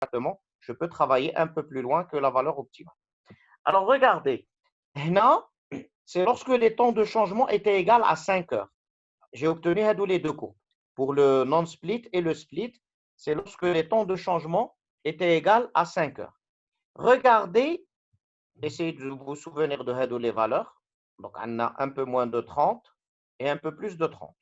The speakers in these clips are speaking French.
exactement, je peux travailler un peu plus loin que la valeur optimale. Alors, regardez. هنا, c'est lorsque les temps de changement étaient égaux à 5 heures. J'ai obtenu les deux courbes. Pour le non-split et le split, c'est lorsque les temps de changement étaient égaux à 5 heures. Regardez, essayez de vous souvenir de les valeurs. Donc, on a un peu moins de 30 et un peu plus de 30.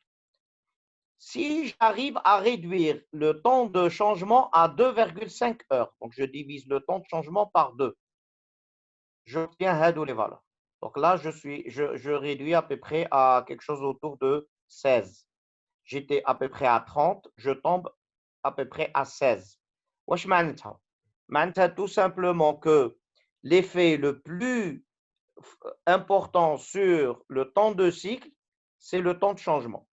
Si j'arrive à réduire le temps de changement à 2,5 heures, donc je divise le temps de changement par 2, j'obtiens les valeurs. Donc là, je réduis à peu près à quelque chose autour de 16. J'étais à peu près à 30, je tombe à peu près à 16. Wesh معناتها؟ معناتها tout simplement que l'effet le plus important sur le temps de cycle, c'est le temps de changement.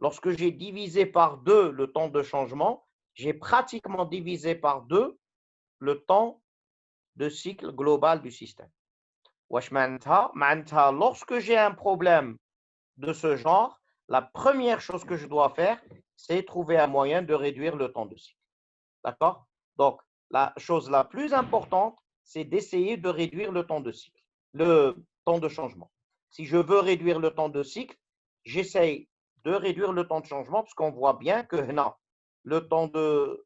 Lorsque j'ai divisé par 2 le temps de changement, j'ai pratiquement divisé par 2 le temps de cycle global du système. Wesh معناتها؟ معناتها lorsque j'ai un problème de ce genre, la première chose que je dois faire, c'est trouver un moyen de réduire le temps de cycle. D'accord? Donc, la chose la plus importante, c'est d'essayer de réduire le temps de cycle, le temps de changement. Si je veux réduire le temps de cycle, j'essaye de réduire le temps de changement parce qu'on voit bien que non, le temps de,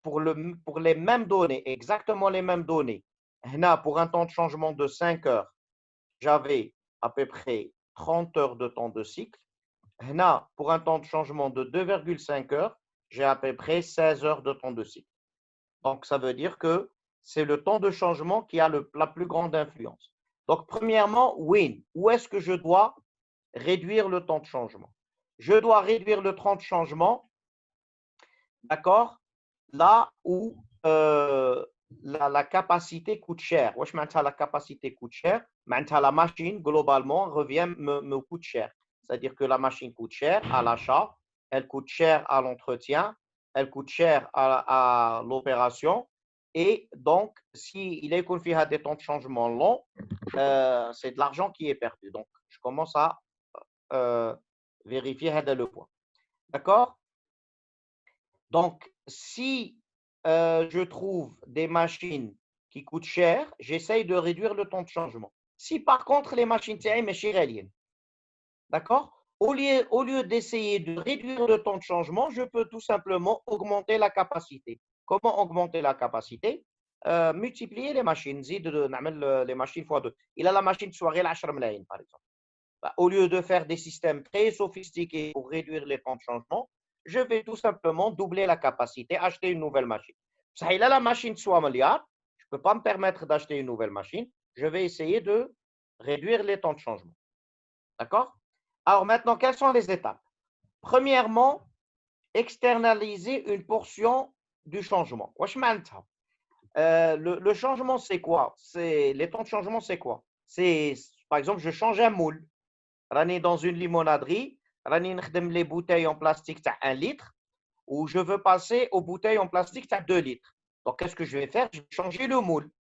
pour les mêmes données, exactement les mêmes données, pour un temps de changement de 5 heures, j'avais à peu près 30 heures de temps de cycle. Pour un temps de changement de 2,5 heures, j'ai à peu près 16 heures de temps de cycle. Donc, ça veut dire que c'est le temps de changement qui a la plus grande influence. Donc, premièrement, win. Où est-ce que je dois réduire le temps de changement? Je dois réduire le temps de changement, d'accord, là où la capacité coûte cher. Wesh معناتها la capacité coûte cher, معناتها la machine, globalement, me coûte cher. C'est-à-dire que la machine coûte cher à l'achat, elle coûte cher à l'entretien, elle coûte cher à l'opération. Et donc, s'il est confié à des temps de changement longs, c'est de l'argent qui est perdu. Donc, je commence à vérifier le point. D'accord? Donc, si je trouve des machines qui coûtent cher, j'essaye de réduire le temps de changement. Si par contre les machines sont chères, d'accord? Au lieu d'essayer de réduire le temps de changement, je peux tout simplement augmenter la capacité. Comment augmenter la capacité? Multiplier les machines, les machines fois 2. Il a la machine soirée la 10 ملايين, par exemple. Au lieu de faire des systèmes très sophistiqués pour réduire les temps de changement, je vais tout simplement doubler la capacité, acheter une nouvelle machine. Ça, il a la machine soit milliard, je ne peux pas me permettre d'acheter une nouvelle machine, je vais essayer de réduire les temps de changement. D'accord? Alors maintenant, quelles sont les étapes? Premièrement, externaliser une portion du changement. Le changement, c'est quoi? Les temps de changement, c'est quoi? C'est, par exemple, je change un moule. راني dans une limonaderie, راني نخدم les bouteilles en plastique تاع 1 litre ou je veux passer aux bouteilles en plastique تاع 2 litres. Donc qu'est-ce que je vais faire? Je vais changer le moule.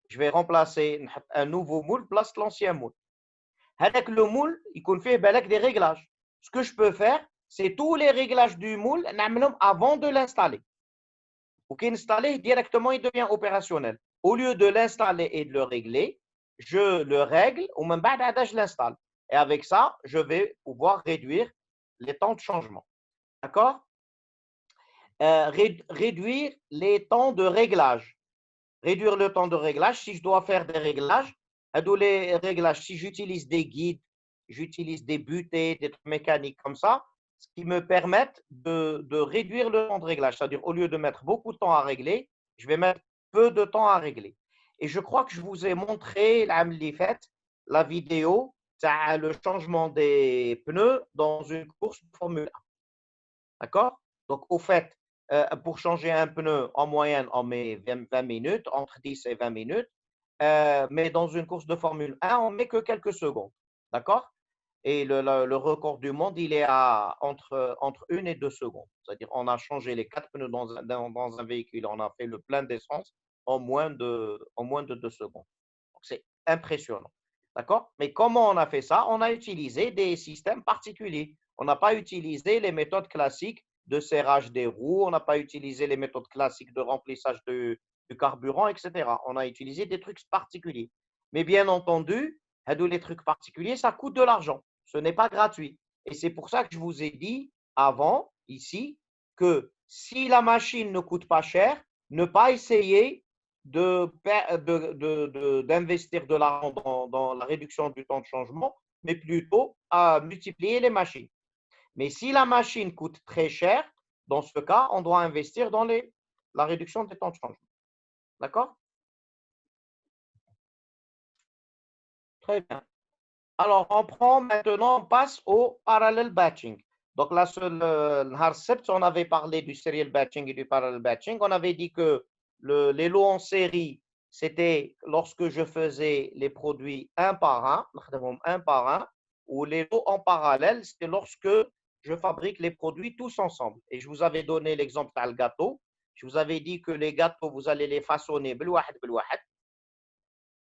Je vais remplacer un nouveau moule place l'ancien moule. Avec le moule, يكون فيه بالك des réglages. Ce que je peux faire, c'est tous les réglages du moule نعملهم avant de l'installer. Ou qu'installer directement, il devient opérationnel. Au lieu de l'installer et de le régler, je le règle ou même je l'installe. Et avec ça, je vais pouvoir réduire les temps de changement. D'accord? Réduire les temps de réglage. Réduire le temps de réglage. Si je dois faire des réglages, les réglages, si j'utilise des guides, j'utilise des butées, des trucs mécaniques comme ça, ce qui me permettent de réduire le temps de réglage. C'est-à-dire, au lieu de mettre beaucoup de temps à régler, je vais mettre peu de temps à régler. Et je crois que je vous ai montré la vidéo, le changement des pneus dans une course de Formule 1. D'accord? Donc, au fait, pour changer un pneu, en moyenne, on met 20 minutes, entre 10 et 20 minutes. Mais dans une course de Formule 1, on ne met que quelques secondes. D'accord? Et le record du monde, il est entre 1 et 2 secondes. C'est-à-dire, on a changé les 4 pneus dans un véhicule, on a fait le plein d'essence en moins de 2 secondes. C'est impressionnant. D'accord? Mais comment on a fait ça? On a utilisé des systèmes particuliers. On n'a pas utilisé les méthodes classiques de serrage des roues, on n'a pas utilisé les méthodes classiques de remplissage du carburant, etc. On a utilisé des trucs particuliers. Mais bien entendu, les trucs particuliers, ça coûte de l'argent. Ce n'est pas gratuit. Et c'est pour ça que je vous ai dit avant, ici, que si la machine ne coûte pas cher, ne pas essayer d'investir de l'argent dans la réduction du temps de changement, mais plutôt à multiplier les machines. Mais si la machine coûte très cher, dans ce cas, on doit investir dans la réduction des temps de changement. D'accord? Très bien. Alors, on passe au parallel batching. Donc là, sur le Harcept, on avait parlé du serial batching et du parallel batching. On avait dit que les lots en série, c'était lorsque je faisais les produits un par un, ou les lots en parallèle, c'est lorsque je fabrique les produits tous ensemble. Et je vous avais donné l'exemple du gâteau. Je vous avais dit que les gâteaux, vous allez les façonner.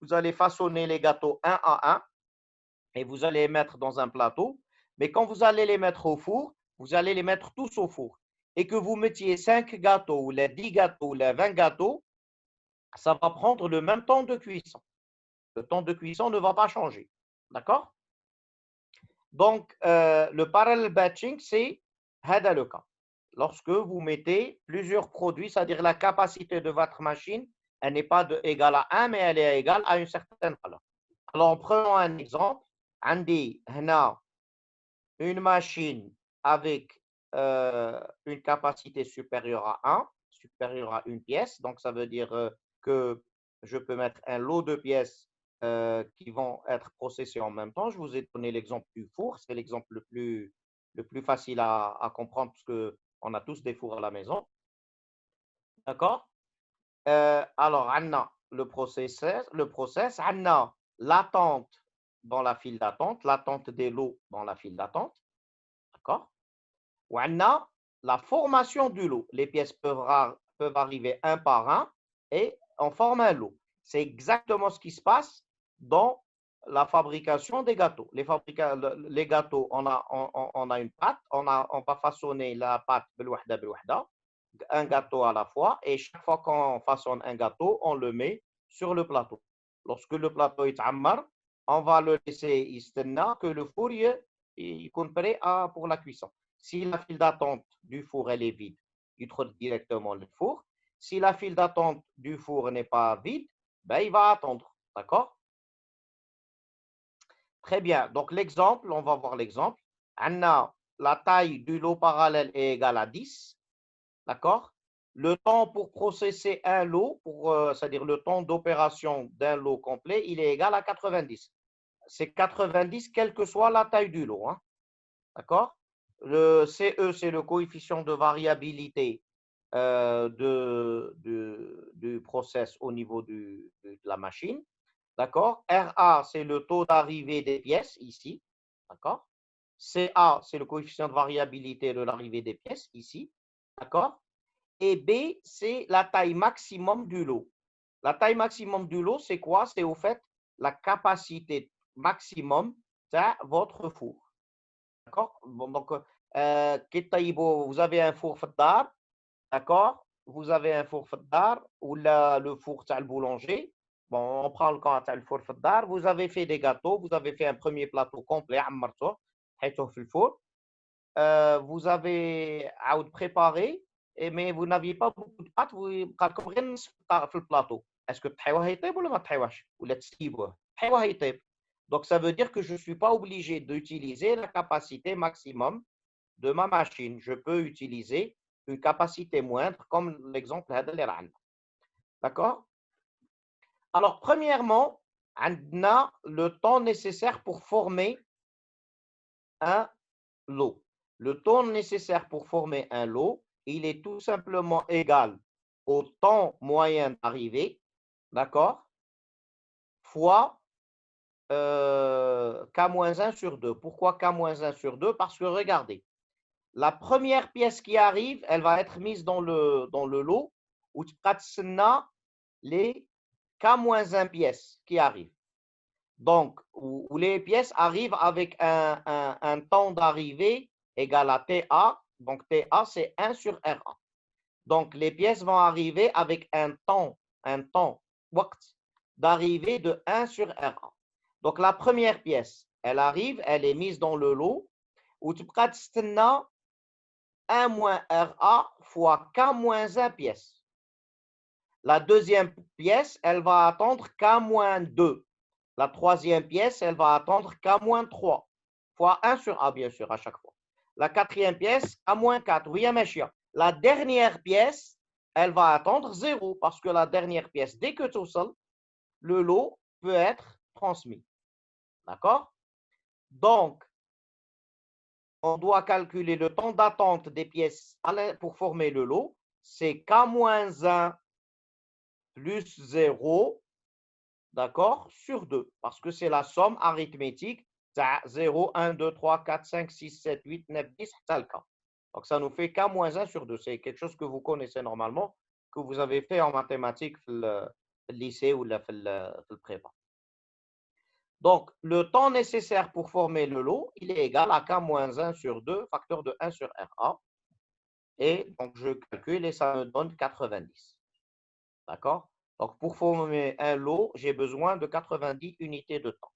Vous allez façonner les gâteaux un à un et vous allez les mettre dans un plateau. Mais quand vous allez les mettre au four, vous allez les mettre tous au four. Et que vous mettiez 5 gâteaux, ou les 10 gâteaux, ou les 20 gâteaux, ça va prendre le même temps de cuisson. Le temps de cuisson ne va pas changer. D'accord? Donc, le parallel batching, c'est le cas. Lorsque vous mettez plusieurs produits, c'est-à-dire la capacité de votre machine, elle n'est pas égale à 1, mais elle est égale à une certaine valeur. Alors, prenons un exemple. Andy, une machine avec une capacité supérieure à 1, supérieure à une pièce. Donc, ça veut dire que je peux mettre un lot de pièces qui vont être processées en même temps. Je vous ai donné l'exemple du four. C'est l'exemple le plus facile à comprendre parce qu'on a tous des fours à la maison. D'accord? Alors, on a le process, on a l'attente dans la file d'attente, l'attente des lots dans la file d'attente. D'accord? On a la formation du lot. Les pièces peuvent arriver un par un et on forme un lot. C'est exactement ce qui se passe dans la fabrication des gâteaux. Les gâteaux, on a une pâte, on va façonner la pâte un gâteau à la fois, et chaque fois qu'on façonne un gâteau, on le met sur le plateau. Lorsque le plateau est ammar, on va le laisser istenna que le four il est prêt pour la cuisson. Si la file d'attente du four elle est vide, il trouve directement le four. Si la file d'attente du four n'est pas vide, ben, il va attendre. D'accord? Très bien. Donc, l'exemple, on va voir l'exemple. On a la taille du lot parallèle est égale à 10. D'accord? Le temps pour processer un lot, c'est-à-dire le temps d'opération d'un lot complet, il est égal à 90. C'est 90 quelle que soit la taille du lot. Hein. D'accord? Le CE, c'est le coefficient de variabilité du process au niveau de la machine. D'accord? RA, c'est le taux d'arrivée des pièces ici. D'accord? CA, c'est le coefficient de variabilité de l'arrivée des pièces ici. D'accord? Et B, c'est la taille maximum du lot. La taille maximum du lot, c'est quoi? C'est au fait la capacité maximum de votre four. D'accord? Bon, donc, vous avez un four Faddar, d'accord? Vous avez un four Faddar ou le four le boulanger. Bon, on prend le cas du four Faddar. Vous avez fait des gâteaux, vous avez fait un premier plateau complet, le four. Vous avez préparé, mais vous n'aviez pas beaucoup de pâtes, vous بقالكم غير النصف في البلاطو. Est-ce que تحيوه يطيب ولا ما تحيوهش ولا تسيبوه؟ تحيوه يطيب. Donc ça veut dire que je ne suis pas obligé d'utiliser la capacité maximum de ma machine. Je peux utiliser une capacité moindre comme l'exemple هذا اللي راه عندنا. D'accord? Alors premièrement, on a le temps nécessaire pour former un lot. Le temps nécessaire pour former un lot, il est tout simplement égal au temps moyen d'arrivée, d'accord, fois K-1 sur 2. Pourquoi K-1 sur 2? Parce que regardez, la première pièce qui arrive, elle va être mise dans le lot où tu as les K-1 pièces qui arrivent. Donc, où les pièces arrivent avec un temps d'arrivée égal à TA Donc, TA, c'est 1 sur RA. Donc, les pièces vont arriver avec un temps وقت d'arrivée de 1 sur RA. Donc, la première pièce, elle arrive, elle est mise dans le lot, où tu peux تستنى 1 moins RA fois K moins 1 pièce. La deuxième pièce, elle va attendre K moins 2. La troisième pièce, elle va attendre K moins 3 fois 1 sur A, bien sûr, à chaque fois. La quatrième pièce, K moins 4. Oui, Machia. La dernière pièce, elle va attendre 0 parce que la dernière pièce, dès que tu sors, le lot peut être transmis. D'accord? Donc, on doit calculer le temps d'attente des pièces pour former le lot. C'est K-1 plus 0, d'accord, sur 2, parce que c'est la somme arithmétique. 0, 1, 2, 3, 4, 5, 6, 7, 8, 9, 10, c'est le cas. Donc, ça nous fait K-1 sur 2. C'est quelque chose que vous connaissez normalement, que vous avez fait en mathématiques le lycée ou le prépa. Donc, le temps nécessaire pour former le lot, il est égal à K-1 sur 2, facteur de 1 sur RA. Et donc, je calcule et ça me donne 90. D'accord? Donc, pour former un lot, j'ai besoin de 90 unités de temps.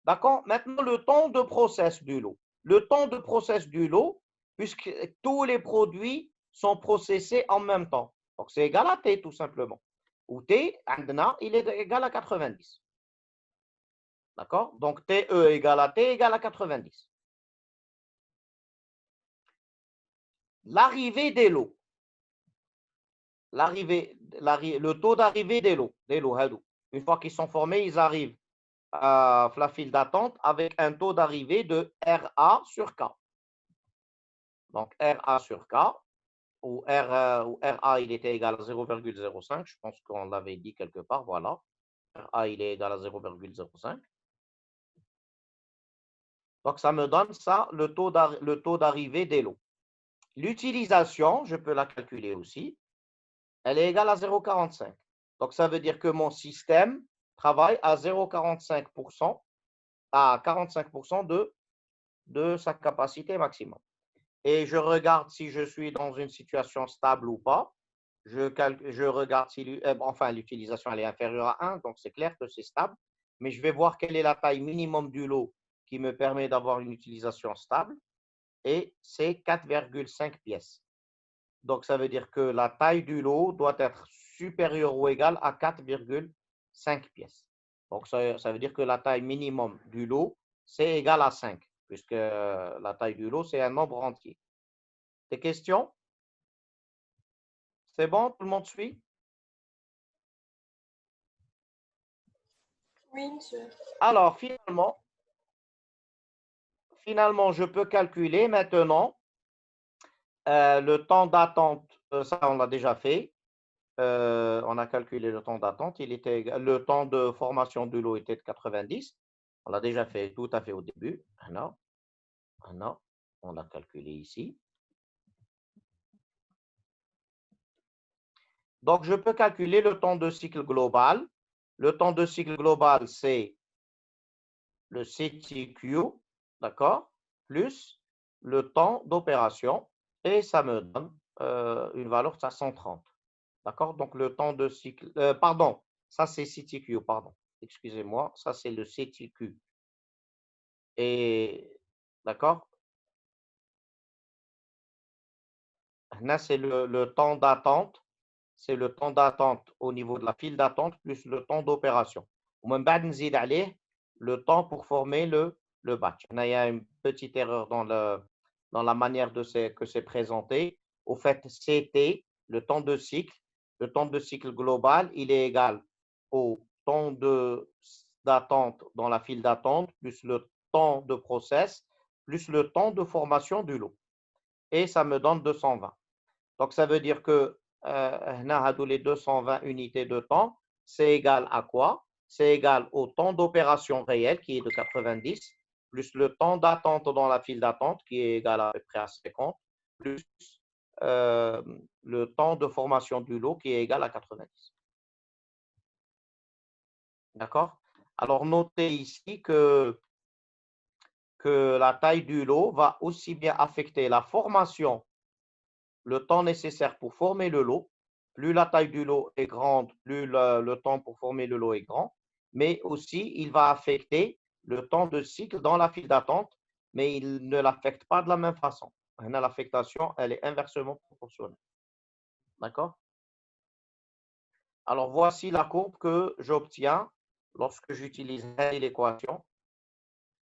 D'accord? Maintenant, le temps de process du lot. Le temps de process du lot, puisque tous les produits sont processés en même temps. Donc, c'est égal à T, tout simplement. Ou T, il est égal à 90. D'accord? Donc, TE égale à T égale à 90. L'arrivée des lots. Le taux d'arrivée des lots. Une fois qu'ils sont formés, ils arrivent à la file d'attente avec un taux d'arrivée de RA sur K. Donc, RA sur K, où RA, il était égal à 0,05. Je pense qu'on l'avait dit quelque part. Voilà. RA, il est égal à 0,05. Donc, ça me donne ça, le taux d'arrivée des lots. L'utilisation, je peux la calculer aussi. Elle est égale à 0,45. Donc, ça veut dire que mon système travaille à 0,45%, à 45% de sa capacité maximum. Et je regarde si je suis dans une situation stable ou pas. Je regarde si enfin, l'utilisation elle est inférieure à 1, donc c'est clair que c'est stable. Mais je vais voir quelle est la taille minimum du lot qui me permet d'avoir une utilisation stable. Et c'est 4,5 pièces. Donc, ça veut dire que la taille du lot doit être supérieure ou égale à 4,5 pièces. Donc, ça veut dire que la taille minimum du lot, c'est égal à 5, puisque la taille du lot, c'est un nombre entier. Des questions? C'est bon? Tout le monde suit? Oui, monsieur. Alors, finalement, je peux calculer maintenant le temps d'attente. Ça, on l'a déjà fait. On a calculé le temps d'attente. Le temps de formation du lot était de 90. On l'a déjà fait tout à fait au début. On l'a calculé ici. Donc, je peux calculer le temps de cycle global. Le temps de cycle global, c'est le CTQ, d'accord, plus le temps d'opération. Et ça me donne une valeur de 130. D'accord? Donc, le temps de cycle. Pardon, ça c'est CTQ, pardon. Excusez-moi, ça c'est le CTQ. Et d'accord? Là, c'est le temps d'attente. C'est le temps d'attente au niveau de la file d'attente plus le temps d'opération. ومن بعد نزيد عليه le temps pour former le batch. Il y a une petite erreur dans la manière que c'est présenté. Au fait, CT, le temps de cycle global, il est égal au temps d'attente dans la file d'attente plus le temps de process plus le temps de formation du lot. Et ça me donne 220. Donc, ça veut dire que les 220 unités de temps, c'est égal à quoi? C'est égal au temps d'opération réel qui est de 90, plus le temps d'attente dans la file d'attente qui est égal à peu près à 50, plus le temps de formation du lot qui est égal à 90. D'accord? Alors, notez ici que la taille du lot va aussi bien affecter la formation le temps nécessaire pour former le lot. Plus la taille du lot est grande, plus le temps pour former le lot est grand. Mais aussi, il va affecter le temps de cycle dans la file d'attente, mais il ne l'affecte pas de la même façon. L'affectation, elle est inversement proportionnelle. D'accord? Alors, voici la courbe que j'obtiens lorsque j'utilise l'équation.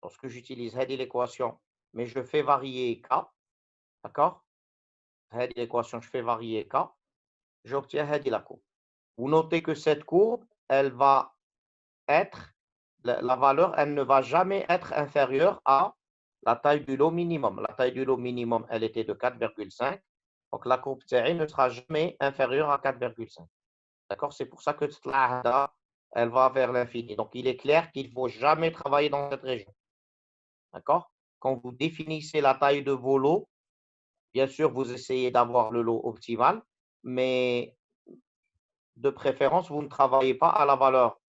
Lorsque j'utilise l'équation, mais je fais varier K. D'accord? L'équation, je fais varier K. J'obtiens la courbe. Vous notez que cette courbe, elle va être, la valeur, elle ne va jamais être inférieure à la taille du lot minimum. La taille du lot minimum, elle était de 4,5. Donc, la courbe TI ne sera jamais inférieure à 4,5. D'accord? C'est pour ça que elle va vers l'infini. Donc, il est clair qu'il ne faut jamais travailler dans cette région. D'accord? Quand vous définissez la taille de vos lots, bien sûr, vous essayez d'avoir le lot optimal, mais de préférence, vous ne travaillez pas à la valeur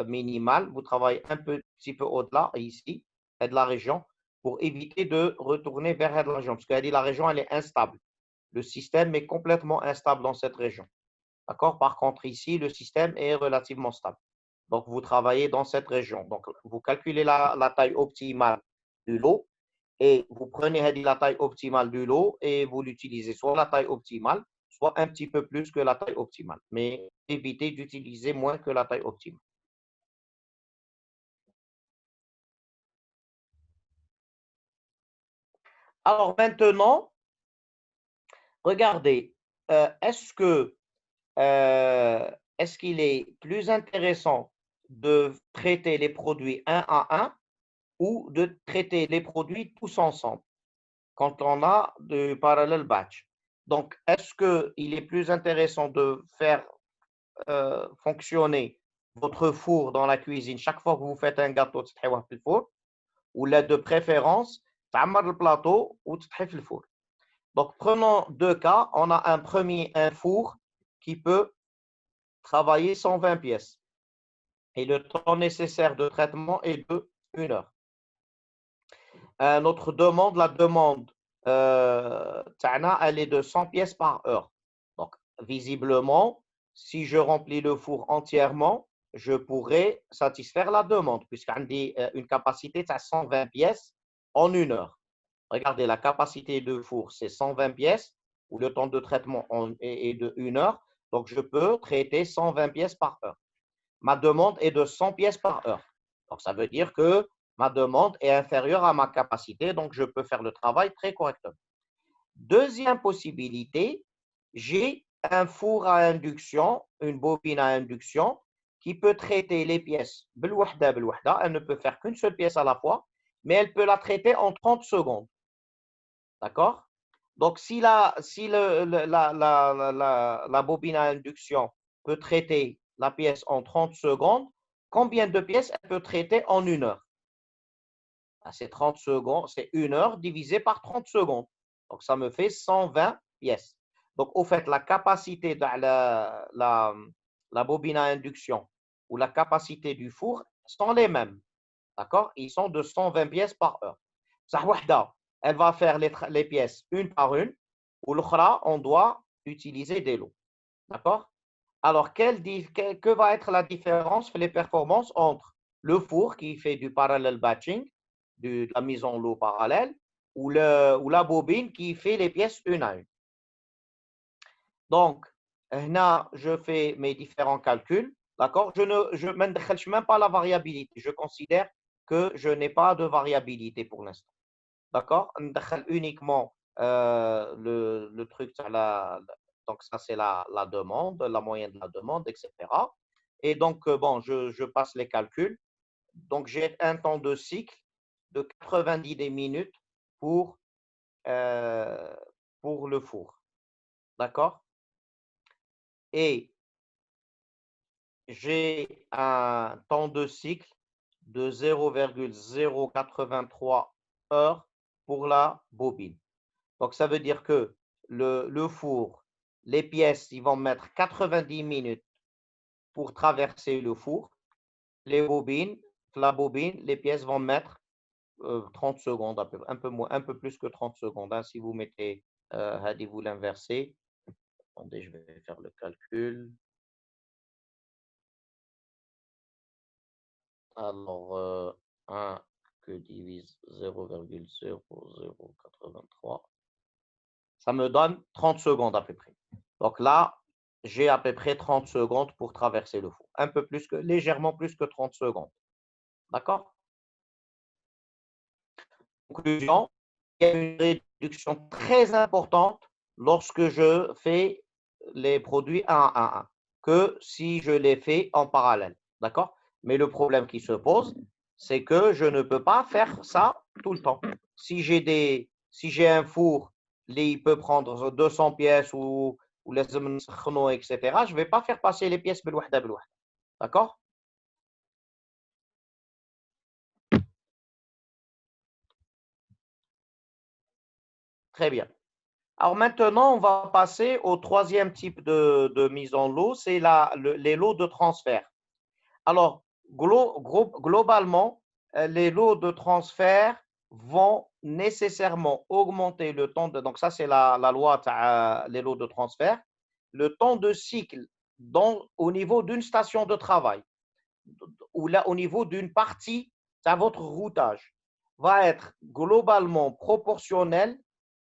minimale, vous travaillez un petit peu au-delà, ici, de la région, pour éviter de retourner vers la région, parce qu'elle dit la région, elle est instable. Le système est complètement instable dans cette région. D'accord? Par contre, ici, le système est relativement stable. Donc, vous travaillez dans cette région. Donc, vous calculez la taille optimale du lot et vous prenez la taille optimale du lot et vous l'utilisez soit la taille optimale, soit un petit peu plus que la taille optimale. Mais évitez d'utiliser moins que la taille optimale. Alors maintenant, regardez, est-ce que est-ce qu'il est plus intéressant de traiter les produits un à un ou de traiter les produits tous ensemble quand on a de parallel batch? Donc, est-ce qu'il est plus intéressant de faire fonctionner votre four dans la cuisine chaque fois que vous faites un gâteau تستحيوه في الفور ولا de préférence تعمر البلاطو وتطحي في الفور. Donc, prenons deux cas. On a un four qui peut travailler 120 pièces et le temps nécessaire de traitement est de 1 heure. Notre demande, la demande, elle est de 100 pièces par heure. Donc, visiblement, si je remplis le four entièrement, je pourrais satisfaire la demande, puisqu'on dit une capacité de 120 pièces en 1 heure. Regardez, la capacité de four, c'est 120 pièces, où le temps de traitement est de 1 heure. Donc, je peux traiter 120 pièces par heure. Ma demande est de 100 pièces par heure. Donc, ça veut dire que ma demande est inférieure à ma capacité, donc je peux faire le travail très correctement. Deuxième possibilité, j'ai un four à induction, une bobine à induction qui peut traiter les pièces. Elle ne peut faire qu'une seule pièce à la fois, mais elle peut la traiter en 30 secondes. D'accord? Donc, si la bobine à induction peut traiter la pièce en 30 secondes, combien de pièces elle peut traiter en 1 heure? C'est 30 secondes, c'est 1 heure divisé par 30 secondes. Donc, ça me fait 120 pièces. Donc, au fait, la capacité de la bobine à induction ou la capacité du four sont les mêmes. D'accord? Ils sont de 120 pièces par heure. Elle va faire les pièces une par une, ou l'autre, on doit utiliser des lots. D'accord? Alors, que va être la différence les performances entre le four qui fait du parallel batching, de la mise en lot parallèle, ou la bobine qui fait les pièces une à une? Donc, là, je fais mes différents calculs. D'accord? Je ne m'intéresse même pas à la variabilité. Je considère que je n'ai pas de variabilité pour l'instant. D'accord? On uniquement le truc, donc ça c'est la demande, la moyenne de la demande, etc. Et donc, bon, je passe les calculs. Donc, j'ai un temps de cycle de 90 minutes pour, euh, pour le four. D'accord? Et j'ai un temps de cycle de 0,083 heures pour la bobine. Donc, ça veut dire que le four, les pièces, ils vont mettre 90 minutes pour traverser le four. La bobine, les pièces vont mettre 30 secondes, un peu plus que 30 secondes. Hein, si vous mettez Hadi, vous l'inversez. Attendez, je vais faire le calcul. Alors, 1 que divise 0,0083, ça me donne 30 secondes à peu près. Donc là, j'ai à peu près 30 secondes pour traverser le four. Un peu plus que, légèrement plus que 30 secondes. D'accord? Conclusion, il y a une réduction très importante lorsque je fais les produits un à un que si je les fais en parallèle. D'accord? Mais le problème qui se pose, c'est que je ne peux pas faire ça tout le temps. Si j'ai un four, il peut prendre 200 pièces ou les etc., je ne vais pas faire passer les pièces بالوحدة بالوحدة. D'accord? Très bien. Alors maintenant, on va passer au troisième type de mise en lot, c'est les lots de transfert. Alors, globalement, les lots de transfert vont nécessairement augmenter le temps de… Donc ça, c'est la loi les lots de transfert. Le temps de cycle au niveau d'une station de travail ou là, au niveau d'une partie de votre routage va être globalement proportionnel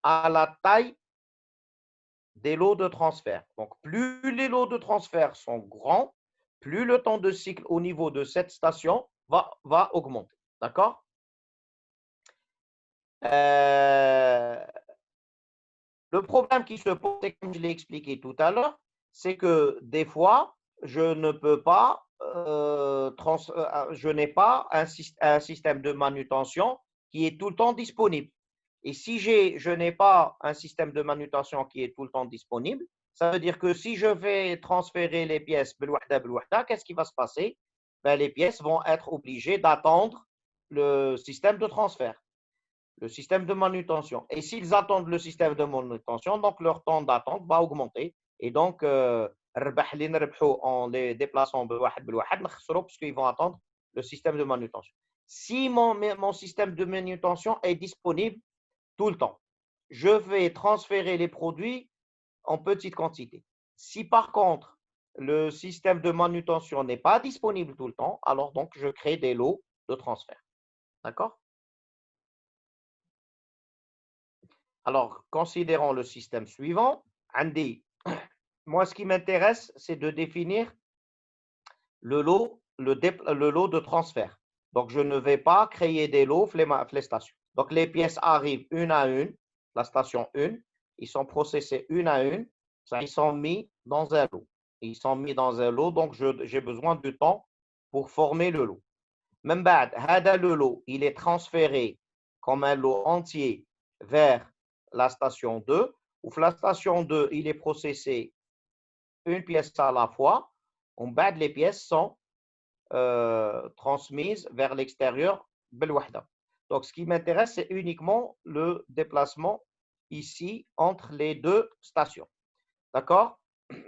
à la taille des lots de transfert. Donc, plus les lots de transfert sont grands, plus le temps de cycle au niveau de cette station va augmenter. D'accord? Euh, le problème qui se pose, comme je l'ai expliqué tout à l'heure, c'est que des fois, je ne peux pas, je n'ai pas un système de manutention qui est tout le temps disponible. Et si je n'ai pas un système de manutention qui est tout le temps disponible, ça veut dire que si je vais transférer les pièces, qu'est-ce qui va se passer? Ben, les pièces vont être obligées d'attendre le système de transfert, le système de manutention. Et s'ils attendent le système de manutention, donc leur temps d'attente va augmenter. Et donc, en les déplaçant parce qu'ils vont attendre le système de manutention. Si mon système de manutention est disponible tout le temps, je vais transférer les produits en petite quantité. Si par contre, le système de manutention n'est pas disponible tout le temps, alors donc je crée des lots de transfert. D'accord? Alors, considérons le système suivant. Andy, moi, ce qui m'intéresse, c'est de définir le lot de transfert. Donc, je ne vais pas créer des lots les stations. Donc, les pièces arrivent une à une, la station 1, ils sont processés une à une, ils sont mis dans un lot. Ils sont mis dans un lot, donc j'ai besoin du temps pour former le lot. Même le lot, il est transféré comme un lot entier vers la station 2, où la station 2, il est processé une pièce à la fois. En bas, les pièces sont transmises vers l'extérieur. Donc, ce qui m'intéresse, c'est uniquement le déplacement ici entre les deux stations. D'accord?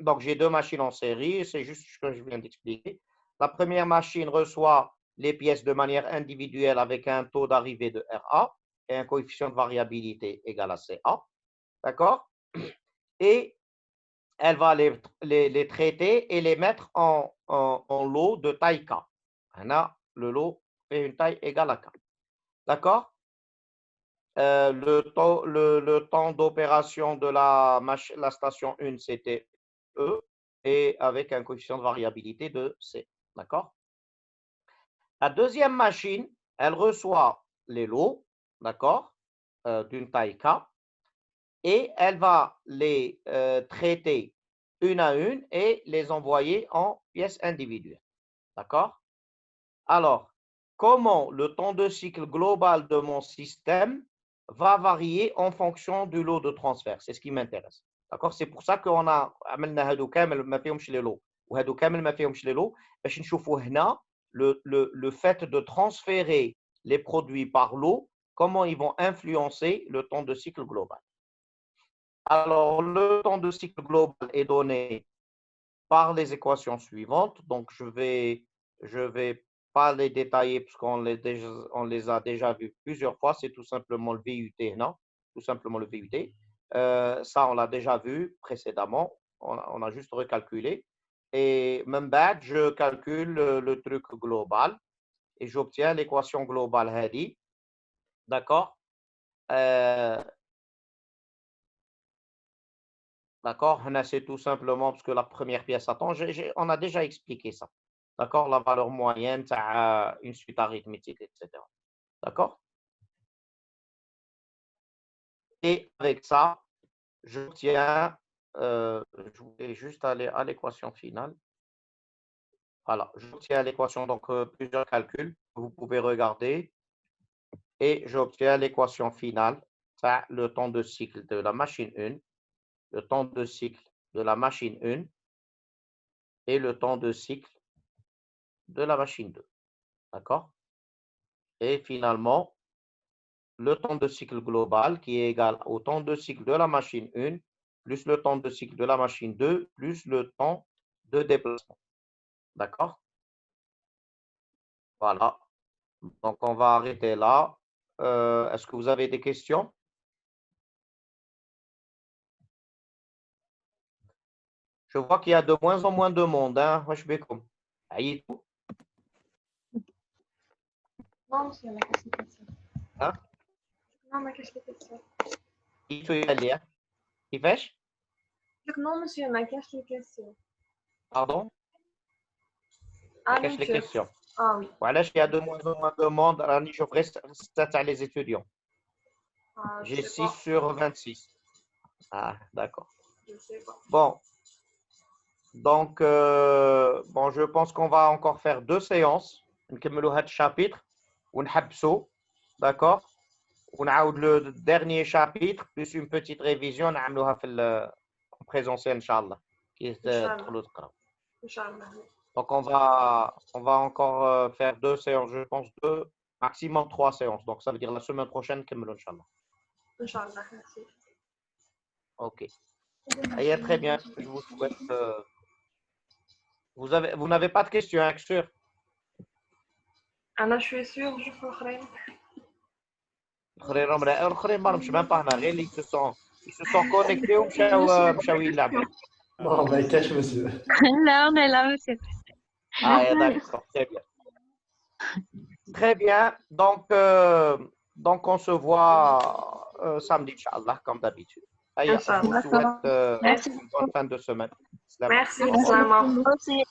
Donc, j'ai deux machines en série, c'est juste ce que je viens d'expliquer. La première machine reçoit les pièces de manière individuelle avec un taux d'arrivée de RA et un coefficient de variabilité égal à CA. D'accord? Et elle va les traiter et les mettre en lot de taille K. Le lot fait une taille égale à K. D'accord? Le temps d'opération de la station 1, c'était E, et avec un coefficient de variabilité de C. D'accord? La deuxième machine, elle reçoit les lots, d'accord, d'une taille K, et elle va les traiter une à une et les envoyer en pièces individuelles. D'accord? Alors, comment le temps de cycle global de mon système va varier en fonction du lot de transfert? C'est ce qui m'intéresse. D'accord? C'est pour ça qu'on a عملنا هادو كامل ما فيهمش لي لو وهادو كامل ما فيهمش لي لو باش نشوفوا هنا le fait de transférer les produits par lot, comment ils vont influencer le temps de cycle global. Alors, le temps de cycle global est donné par les équations suivantes. Donc, je vais pas les détailler parce on les a déjà vues plusieurs fois. C'est tout simplement le VUT, non? Tout simplement le VUT. Ça, on l'a déjà vu précédemment. On a juste recalculé. Et même bad, je calcule le truc global et j'obtiens l'équation globale Hadi. D'accord? D'accord? C'est tout simplement parce que la première pièce attend. On a déjà expliqué ça. D'accord? La valeur moyenne, une suite arithmétique, etc. D'accord? Et avec ça, j'obtiens, je voulais juste aller à l'équation finale. Voilà, j'obtiens l'équation, donc plusieurs calculs, vous pouvez regarder, et j'obtiens l'équation finale, ça, le temps de cycle de la machine 1, le temps de cycle de la machine 1 et le temps de cycle de la machine 2. D'accord? Et finalement, le temps de cycle global qui est égal au temps de cycle de la machine 1 plus le temps de cycle de la machine 2 plus le temps de déplacement. D'accord? Voilà. Donc, on va arrêter là. Est-ce que vous avez des questions? Je vois qu'il y a de moins en moins de monde. Hein? Wesh bekoum. عييتوا؟ Non, monsieur, ما كاش لي كيسيون. Hein? Non, ما كاش لي كيسيون. عييتوا يا ليا. كيفاش؟ Non, monsieur, ما كاش لي كيسيون. Pardon? ما Ah, كاش les monsieur. questions. Ah oui. وعلاش il y a de moins en moins de monde راني نشوف غير 6 تاع les étudiants. Ah, je J'ai sais 6 pas. sur 26. Ah, d'accord. Je sais pas. Bon, donc, bon, je pense qu'on va encore faire 2 séances. نكملوا هذا chapitre ونحبسوا. D'accord? ونعاود le dernier chapitre plus une petite révision نعملوها في en présentiel inchallah كي تدخلوا تقراو. Inch'Allah. Donc on va encore faire 2 séances, je pense 2 maximum 3 séances. Donc ça veut dire la semaine prochaine نكملوا inchallah. Inch'Allah, merci. OK. Et très bien, je vous souhaite vous n'avez pas de questions, hein, sûr? أنا شوي sûr, je ferai. الآخرين ما لهمش même pas هنا غير اللي ils se sont connectés ومشاو يلعبوا. Non, mais cache, monsieur. Là, on est là, monsieur. Ah, d'accord, très bien. Très bien. Donc on se voit samedi, Inch'Allah, comme d'habitude. Je vous souhaite Merci. une bonne fin de semaine. Merci, Merci. Salama. Moi aussi.